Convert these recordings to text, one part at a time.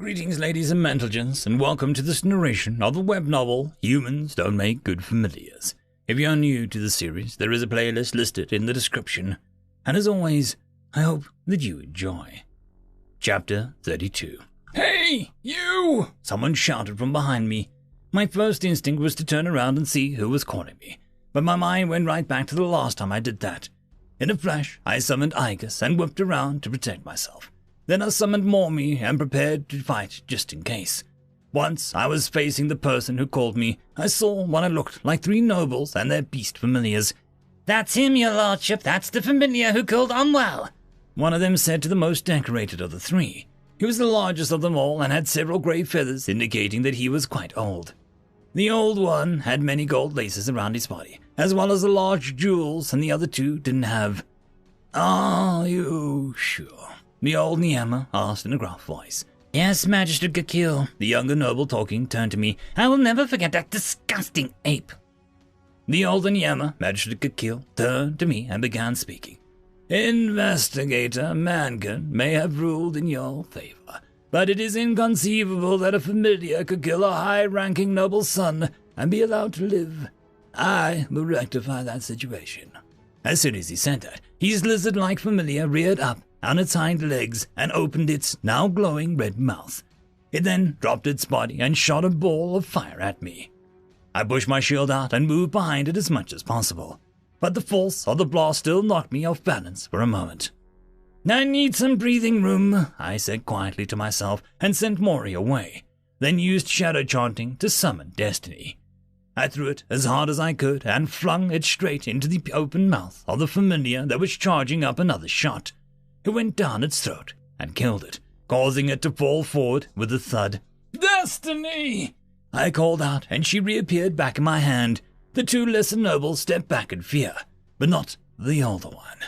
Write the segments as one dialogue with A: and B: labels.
A: Greetings, ladies and gentlemen, and welcome to this narration of the web novel, Humans Don't Make Good Familiars. If you are new to the series, there is a playlist listed in the description. And as always, I hope that you enjoy. Chapter 32. Hey, you! Someone shouted from behind me. My first instinct was to turn around and see who was calling me, but my mind went right back to the last time I did that. In a flash, I summoned Igus and whipped around to protect myself. Then I summoned Mormy and prepared to fight just in case. Once I was facing the person who called me, I saw what I looked like 3 nobles and their beast familiars. "That's him, your lordship, that's the familiar who killed Unwell," one of them said to the most decorated of the 3. He was the largest of them all and had several grey feathers indicating that he was quite old. The old one had many gold laces around his body, as well as the large jewels, and the other 2 didn't have. "Are you sure?" the old Niama asked in a gruff voice. "Yes, Magistrate Gakil," the younger noble talking turned to me. "I will never forget that disgusting ape." The older Niama, Magistrate Gakil, turned to me and began speaking. "Investigator Mankin may have ruled in your favor, but it is inconceivable that a familiar could kill a high-ranking noble's son and be allowed to live. I will rectify that situation." As soon as he said that, his lizard-like familiar reared up on its hind legs and opened its now glowing red mouth. It then dropped its body and shot a ball of fire at me. I pushed my shield out and moved behind it as much as possible, but the force of the blast still knocked me off balance for a moment. "I need some breathing room," I said quietly to myself and sent Mori away, then used shadow chanting to summon Destiny. I threw it as hard as I could and flung it straight into the open mouth of the familiar that was charging up another shot. It went down its throat and killed it, causing it to fall forward with a thud. "Destiny!" I called out, and she reappeared back in my hand. The 2 lesser nobles stepped back in fear, but not the older one.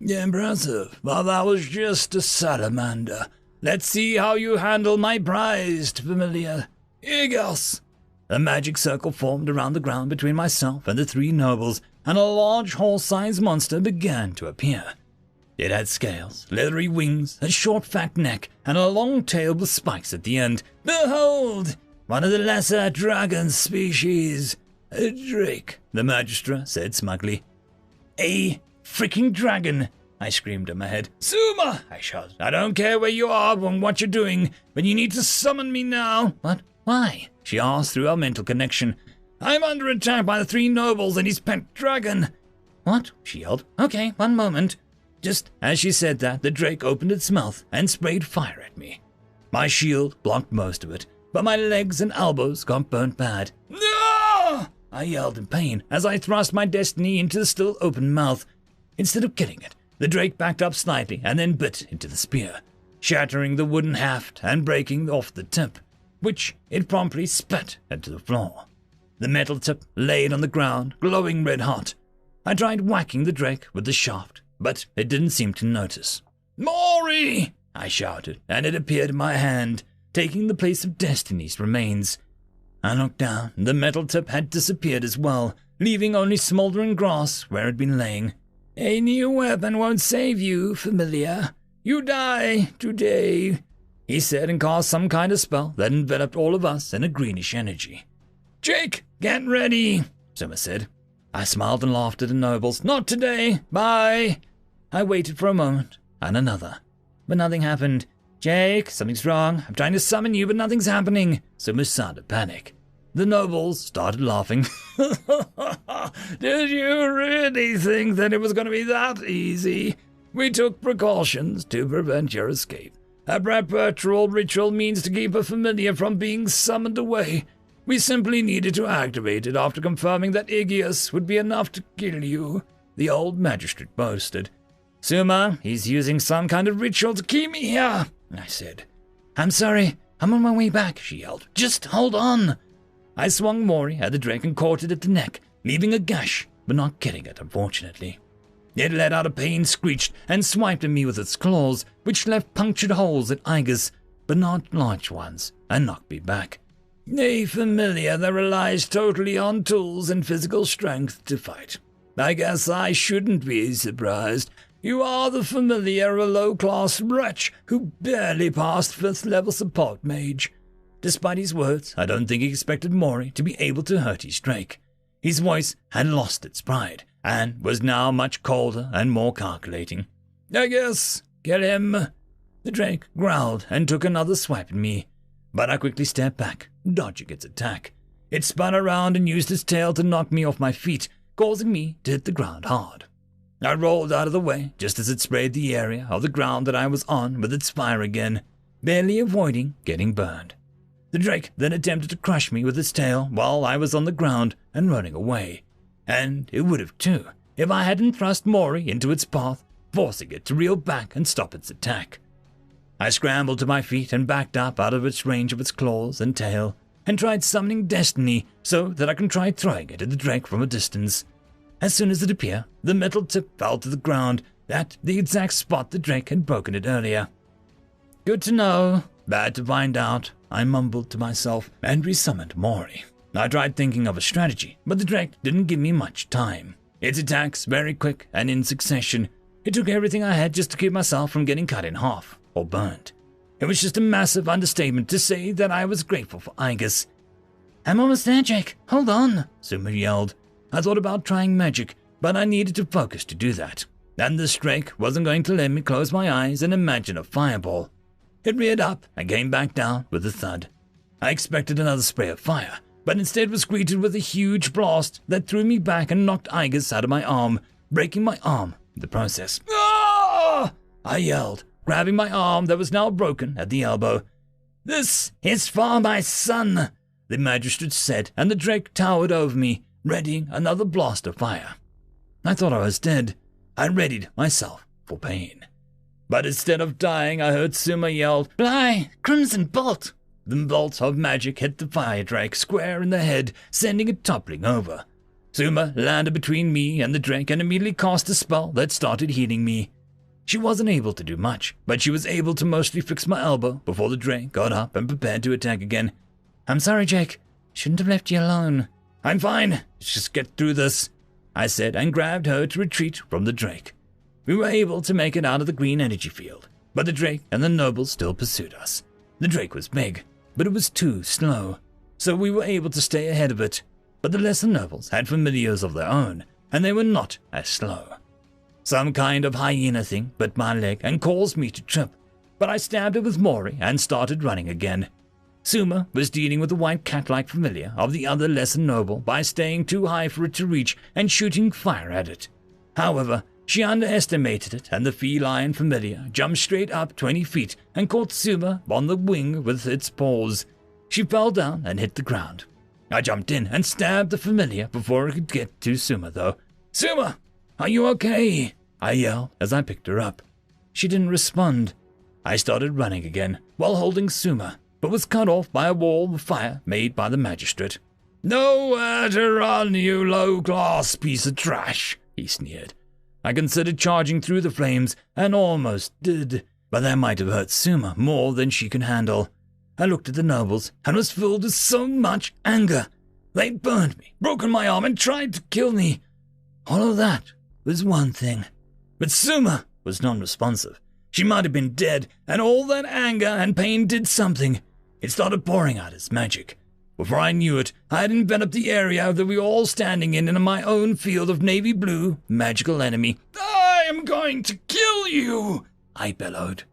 A: "Impressive, but that was just a salamander. Let's see how you handle my prized familiar. Igos!" A magic circle formed around the ground between myself and the 3 nobles, and a large horse-sized monster began to appear. It had scales, leathery wings, a short fat neck, and a long tail with spikes at the end. "Behold, one of the lesser dragon species. A drake," the magistrate said smugly. "A freaking dragon!" I screamed in my head. "Suma!" I shouted. "I don't care where you are and what you're doing, but you need to summon me now." "What? Why?" she asked through our mental connection. "I'm under attack by the 3 nobles and his pet dragon." "What?" she yelled. "Okay, one moment." Just as she said that, the drake opened its mouth and sprayed fire at me. My shield blocked most of it, but my legs and elbows got burnt bad. "No!" I yelled in pain as I thrust my destiny into the still open mouth. Instead of killing it, the drake backed up slightly and then bit into the spear, shattering the wooden haft and breaking off the tip, which it promptly spat into the floor. The metal tip laid on the ground, glowing red hot. I tried whacking the drake with the shaft, but it didn't seem to notice. "Mori!" I shouted, and it appeared in my hand, taking the place of Destiny's remains. I looked down. The metal tip had disappeared as well, leaving only smoldering grass where it had been laying. "A new weapon won't save you, familiar. You die today," he said, and cast some kind of spell that enveloped all of us in a greenish energy. "Jake, get ready," Summer said. I smiled and laughed at the nobles. "Not today. Bye." I waited for a moment, and another, but nothing happened. "Jake, something's wrong. I'm trying to summon you, but nothing's happening." Summer sounded panic. The nobles started laughing. "Did you really think that it was going to be that easy? We took precautions to prevent your escape. A perpetual ritual means to keep a familiar from being summoned away. We simply needed to activate it after confirming that Igius would be enough to kill you," the old magistrate boasted. "Suma, he's using some kind of ritual to keep me here," I said. "I'm sorry, I'm on my way back," she yelled. "Just hold on." I swung Mori at the drake and caught it at the neck, leaving a gash, but not killing it, unfortunately. It let out a pained screech and swiped at me with its claws, which left punctured holes at Igus, but not large ones, and knocked me back. A familiar that relies totally on tools and physical strength to fight. I guess I shouldn't be surprised. You are the familiar, low-class wretch who barely passed 5th level support mage. Despite his words, I don't think he expected Maury to be able to hurt his Drake. His voice had lost its pride, and was now much colder and more calculating. I guess, get him. The Drake growled and took another swipe at me, but I quickly stepped back, dodging its attack. It spun around and used its tail to knock me off my feet, causing me to hit the ground hard. I rolled out of the way just as it sprayed the area of the ground that I was on with its fire again, barely avoiding getting burned. The Drake then attempted to crush me with its tail while I was on the ground and running away, and it would have too if I hadn't thrust Maury into its path, forcing it to reel back and stop its attack. I scrambled to my feet and backed up out of its range of its claws and tail, and tried summoning Destiny so that I can try throwing it at the Drake from a distance. As soon as it appeared, the metal tip fell to the ground at the exact spot the Drake had broken it earlier. Good to know, bad to find out, I mumbled to myself and resummoned Maury. I tried thinking of a strategy, but the Drake didn't give me much time. Its attacks very quick and in succession. It took everything I had just to keep myself from getting cut in half or burnt. It was just a massive understatement to say that I was grateful for Aegis. I'm almost there, Jake. Hold on, Suma yelled. I thought about trying magic, but I needed to focus to do that. And this Drake wasn't going to let me close my eyes and imagine a fireball. It reared up and came back down with a thud. I expected another spray of fire, but instead was greeted with a huge blast that threw me back and knocked Aegis out of my arm, breaking my arm in the process. Ah! I yelled, grabbing my arm that was now broken at the elbow. This is for my son, the magistrate said, and the Drake towered over me, readying another blast of fire. I thought I was dead. I readied myself for pain. But instead of dying, I heard Suma yell, "Fly, Crimson Bolt!" The bolt of magic hit the fire Drake square in the head, sending it toppling over. Suma landed between me and the Drake and immediately cast a spell that started healing me. She wasn't able to do much, but she was able to mostly fix my elbow before the Drake got up and prepared to attack again. I'm sorry, Jake. Shouldn't have left you alone. I'm fine. Let's just get through this, I said, and grabbed her to retreat from the Drake. We were able to make it out of the green energy field, but the Drake and the nobles still pursued us. The Drake was big, but it was too slow, so we were able to stay ahead of it. But the lesser nobles had familiars of their own, and they were not as slow. Some kind of hyena thing bit my leg and caused me to trip, but I stabbed it with Maury and started running again. Suma was dealing with the white cat-like familiar of the other lesser noble by staying too high for it to reach and shooting fire at it. However, she underestimated it, and the feline familiar jumped straight up 20 feet and caught Suma on the wing with its paws. She fell down and hit the ground. I jumped in and stabbed the familiar before I could get to Suma, though. "Suma, are you okay?" I yelled as I picked her up. She didn't respond. I started running again while holding Suma, but was cut off by a wall of fire made by the magistrate. "Nowhere to run, you low-class piece of trash," he sneered. I considered charging through the flames and almost did, but that might have hurt Suma more than she could handle. I looked at the nobles and was filled with so much anger. They'd burned me, broken my arm, and tried to kill me. All of that was one thing, but Suma was non-responsive. She might have been dead, and all that anger and pain did something. It started pouring out its magic. Before I knew it, I had enveloped the area that we were all standing in my own field of navy blue magical enemy. "I am going to kill you!" I bellowed.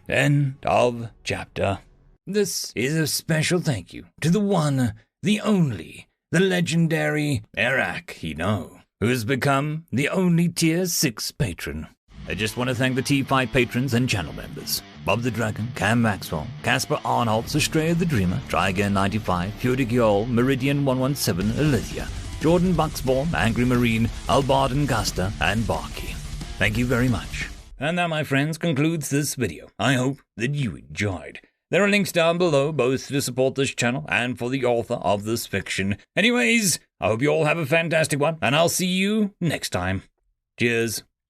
A: End of chapter. This is a special thank you to the one, the only, the legendary Eric Hino, who has become the only Tier 6 patron. I just want to thank the T5 patrons and channel members: Bob the Dragon, Cam Maxwell, Casper Arnold, Estrella the Dreamer, Try Again 95, Fudic Yol, Meridian 117, Alithia, Jordan Bucksbaum, Angry Marine, Albarden Gusta, and Barkey. Thank you very much. And that, my friends, concludes this video. I hope that you enjoyed. There are links down below, both to support this channel and for the author of this fiction. Anyways, I hope you all have a fantastic one, and I'll see you next time. Cheers.